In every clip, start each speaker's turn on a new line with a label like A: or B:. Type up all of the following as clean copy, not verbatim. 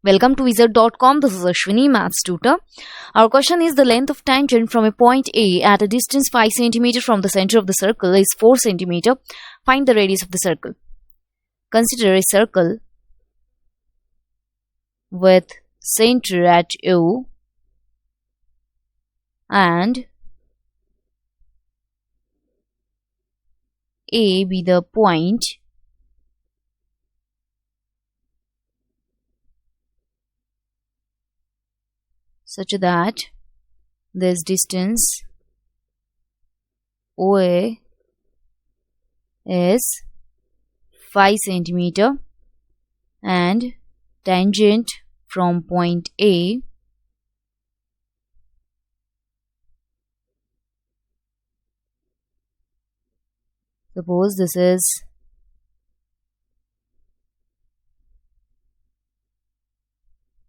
A: Welcome to wizard.com. This is Ashwini, Maths tutor. Our question is the length of tangent from a point A at a distance 5 cm from the center of the circle is 4 cm. Find the radius of the circle. Consider a circle with center at O and A be the point such that this distance OA is 5 cm and tangent from point A suppose this is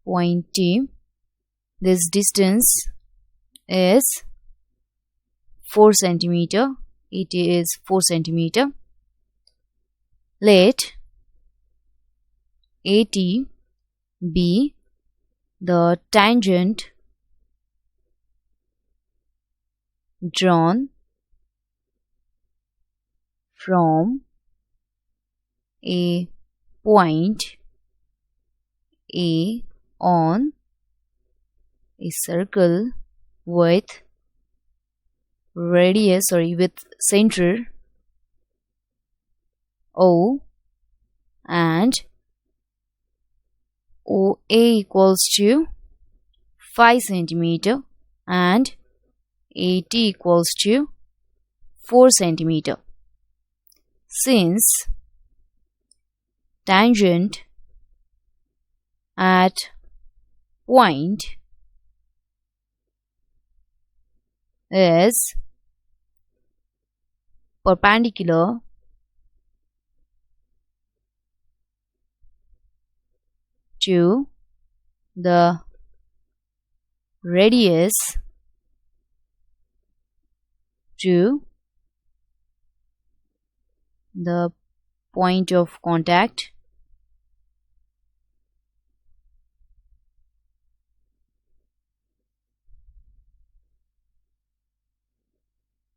A: point T. This distance is 4 cm. It is 4 cm. Let AT be the tangent drawn from a point A on a circle with with center O and OA equals to 5 cm and AT equals to 4 cm. Since tangent at point is perpendicular to the radius to the point of contact,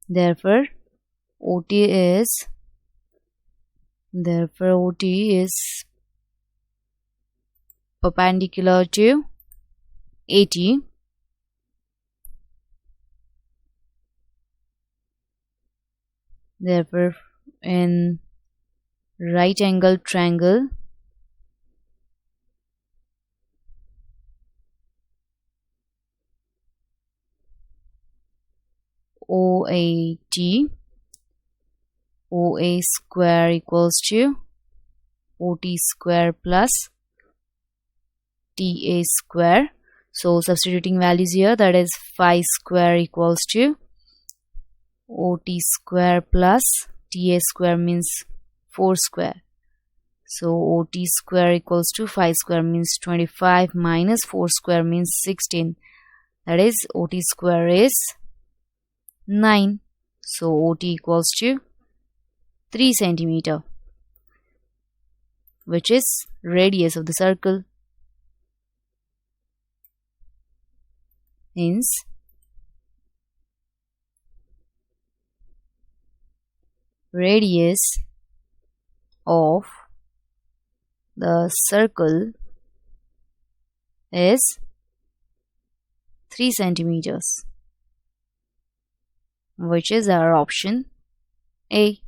A: therefore OT is perpendicular to AT. Therefore, in right angle triangle OAT, OA square equals to OT square plus TA square. So substituting values here, that is 5 square equals to OT square plus TA square means 4 square. So OT square equals to 5 square means 25 minus 4 square means 16. That is OT square is 9. So OT equals to 3 cm, which is radius of the circle. Hence, radius of the circle is 3 cm, which is our option A.